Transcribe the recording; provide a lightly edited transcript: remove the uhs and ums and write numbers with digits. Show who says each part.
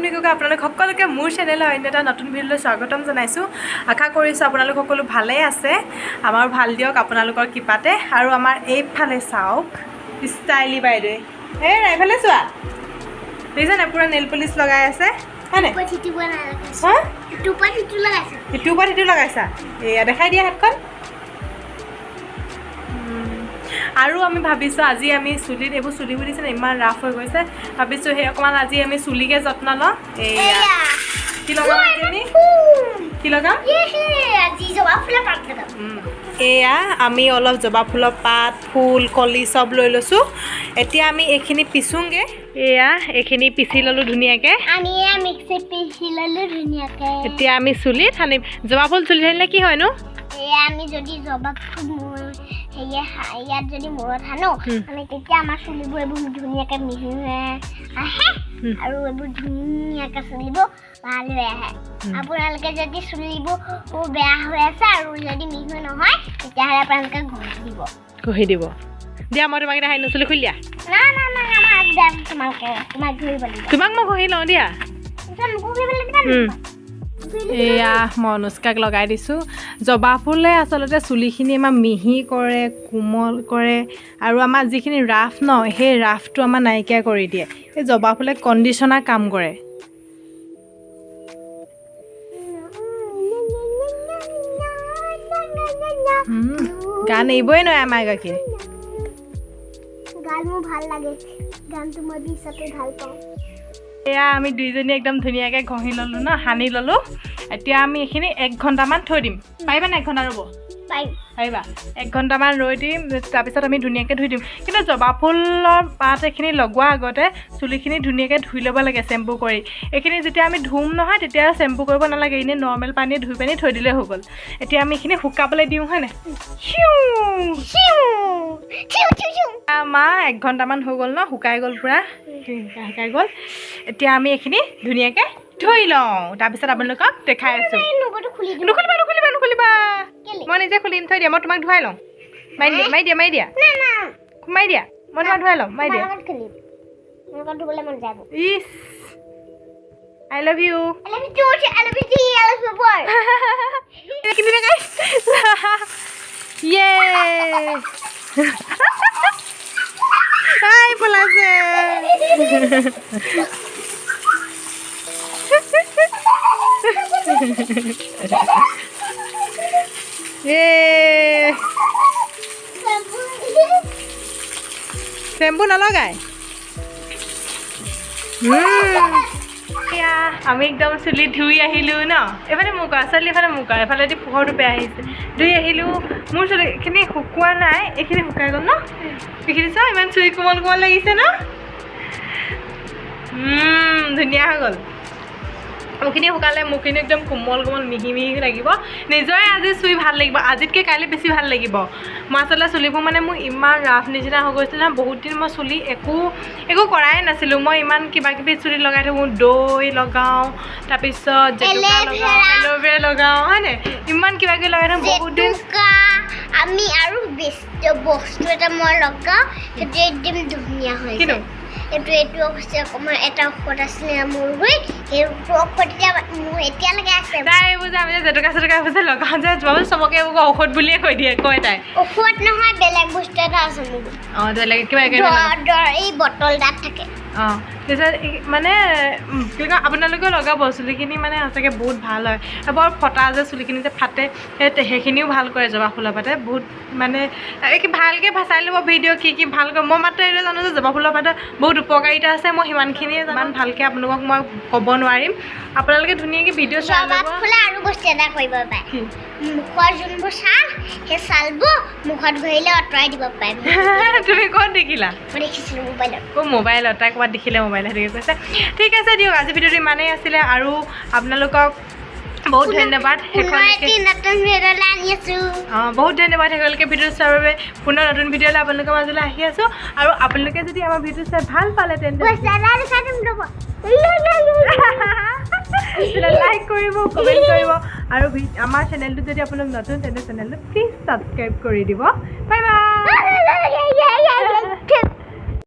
Speaker 1: মুনমিগগৈ আপোনালোক সকলোকে মোৰ চেনেলৰ অন্য এটা নতুন ভিডিঅ'লৈ স্বাগতম জনাইছোঁ। আশা কৰিছোঁ আপোনালোক সকলো ভালেই আছে। আমাৰ ভাল দিয়ক আপোনালোকৰ কৃপাতে। আৰু আমাৰ এইফালে চাওক ষ্টাইলি বাইদেৱে, এই এইফালে চোৱা দেখিছেনে পুৰা নেইল পলিচ লগাই আছে হয়নে? ইটোৰ ওপৰত সিটো লগাইছা, এয়া দেখাই দিয়া হাতখন। আৰু আমি ভাবিছোঁ আজি আমি চুলিত এইবোৰ চুলিবোৰ দিছে ইমান ৰাফ হৈ গৈছে, ভাবিছোঁ সেই অকণমান আজি আমি চুলিকে যত্ন লওঁ। এয়া কি লগাম আজি, কি লগাম? এয়া আমি অলপ জবা ফুলৰ পাত ফুল কলি চব লৈ লৈছোঁ। এতিয়া আমি এইখিনি পিছোঁগৈ। এয়া এইখিনি পিচি ল'লোঁ ধুনীয়াকৈ। এতিয়া আমি চুলিত সানিম। জবা ফুল চুলিত সানিলে কি হয়নো?
Speaker 2: আমি যদি জবা ফুল ইয়াত যদি মূৰত সানো আমি তেতিয়া আমাৰ চুলিবোৰ এইবোৰ ধুনীয়াকৈ মিহি হৈ আহে আৰু এইবোৰ ধুনীয়াকৈ চুলিবোৰ ভাল হৈ আহে। আপোনালোকে যদি চুলিবোৰ বেয়া হৈ আছে আৰু যদি মিহি নহয় তেতিয়াহ'লে আপোনালোকে ঘঁহি দিব।
Speaker 1: দিয়া মই তোমাক এতিয়া চুলি খুলি দিয়া। তোমাক মই ঘঁহি লওঁ দিয়া। এয়া মই অনুষ্কাক লগাই দিছোঁ। জবা ফুলে আচলতে চুলিখিনি আমাৰ মিহি কৰে, কোমল কৰে আৰু আমাৰ যিখিনি ৰাফ ন সেই ৰাফটো আমাৰ নাইকিয়া কৰি দিয়ে। এই জবা ফুলে কণ্ডিশ্যনাৰ কাম কৰে। গান এইবই নোৱাৰে আমাৰ গাখীৰ।
Speaker 2: গান মোৰ ভাল লাগে, গানটো মই বিশতে ভাল পাওঁ।
Speaker 1: এয়া আমি দুইজনী একদম ধুনীয়াকৈ ঘঁহি ল'লোঁ ন, সানি ল'লোঁ। এতিয়া আমি এইখিনি 1 ঘণ্টামান থৈ দিম। পাৰিবা নে 1 ঘণ্টা ৰ'ব? পাৰিবা। 1 ঘণ্টামান ৰৈ দিম, তাৰপিছত আমি ধুনীয়াকৈ ধুই দিম। কিন্তু জবা ফুলৰ পাত এইখিনি লগোৱাৰ আগতে চুলিখিনি ধুনীয়াকৈ ধুই ল'ব লাগে চেম্পু কৰি। এইখিনি যেতিয়া আমি ধুম নহয় তেতিয়া চেম্পু কৰিব নালাগে, এনেই নৰ্মেল পানীয়ে ধুই পানী থৈ দিলেই হৈ গ'ল। এতিয়া আমি এইখিনি শুকাবলৈ দিওঁ হয়নে? আমাৰ 1 ঘণ্টামান হৈ গ'ল ন, শুকাই গ'ল পুৰা, শুকাই গ'ল। এতিয়া আমি এইখিনি ধুনীয়াকৈ ধুই লওঁ, তাৰপিছত আপোনালোকক দেখাই আছোঁ। নুখুলিবা, মই নিজে খুলিম। থৈ দিয়া, মই তোমাক ধুৱাই লওঁ। মাৰি দিয়া মই তোমাক ধুৱাই ল'ম। ইছ I love you. Hai pelace. Sembuh nalagai. আমি একদম চুলি ধুই আহিলোঁ ন, এইফালে মোক আচলতে এইফালে মোক এফালে দি পোহৰটো বেয়া আহিছে। ধুই আহিলোঁ, মোৰ চুলিখিনি শুকোৱা নাই, এইখিনি শুকাই গ'ল ন। এইখিনি চাওঁ ইমান চুলি কোমল কোমল লাগিছে ন, ধুনীয়া হৈ গ'ল। মোৰখিনি শুকালে মোৰখিনি একদম কোমল কোমল মিহি মিহি লাগিব। নিজৰে আজি চুই ভাল লাগিব, আজিতকৈ কাইলৈ বেছি ভাল লাগিব। মই আচলতে চুলিবোৰ মানে মোৰ ইমান ৰাফ নিচিনা হৈ গৈছিলে ন, বহুত দিন মই চুলি একো কৰাই নাছিলোঁ। মই ইমান কিবা কিবি চুলি লগাই থাকোঁ, দৈ লগাওঁ, তাৰপিছত জেতুকা লগাওঁ, এল'ভেৰা লগাওঁ হয়নে, ইমান কিবা কিবি লগাই থাকোঁ বহুত দিন।
Speaker 2: আমি আৰু বস্তু এটা মই লগাওঁ, সেইটো একদম ধুনীয়া হয়।
Speaker 1: কিন্তু
Speaker 2: এইটো অৱশ্যে অকণমান এটা ঔষধ আছিলে মোৰ হৈ, সেইটো ঔষধ এতিয়ালৈকে আছে।
Speaker 1: তাই এইবোৰ যে আমি যে জেতুকা যে লগাওঁ যে চবকে এইবোৰ ঔষধ বুলিয়ে কয় তাই।
Speaker 2: ঔষধ নহয়, বেলেগ বস্তু এটা আছে মোৰ।
Speaker 1: বেলেগ কিবা
Speaker 2: এই বটল তাত থাকে।
Speaker 1: তাৰপিছত মানে কি কয় আপোনালোকেও লগাব, চুলিখিনি মানে সঁচাকৈ বহুত ভাল হয়। বৰ ফটা যে চুলিখিনি যে ফাটে সেইখিনিও ভাল কৰে জবা ফুলৰ পাতে। বহুত মানে ভালকৈ চাই ল'ব ভিডিঅ' কি ভাল কৰে। মই মাত্ৰ এইটো জানো যে জবা ফুলৰ পাতে বহুত উপকাৰিতা আছে, মই সিমানখিনিয়ে ইমান ভালকৈ আপোনালোকক মই ক'ব নোৱাৰিম। আপোনালোকে ধুনীয়াকৈ ভিডিঅ' চাই ল'ব।
Speaker 2: আৰু বস্তু এটা কৰিব পাৰে, মুখৰ যোনবোৰ ছাল সেই ছালবোৰ মুখত ঘঁহিলে আঁতৰাই দিব পাৰে।
Speaker 1: তুমি ক'ত দেখিলা?
Speaker 2: মই দেখিছিলোঁ মোবাইলত।
Speaker 1: মোবাইলত, তাই ক'ৰবাত দেখিলে মোবাইলত হেৰি কৈছে। ঠিক আছে দিয়ক, আজি ভিডিঅ'টো ইমানেই আছিলে আৰু আপোনালোকক বহুত ধন্যবাদ। বহুত ধন্যবাদ সেইগৰাকী ভিডিঅ' চোৱাৰ বাবে। পুনৰ নতুন ভিডিঅ'লৈ আপোনালোকৰ মাজলৈ আহি আছোঁ। আৰু আপোনালোকে যদি আমাৰ ভিডিঅ' চাই ভাল পালে তেন্তে লাইক কৰিব, কমেণ্ট কৰিব আৰু আমাৰ চেনেলটো যদি আপোনালোক নতুন তেন্তে চেনেলটো প্লিজ ছাবস্ক্ৰাইব কৰি দিব। Bye bye.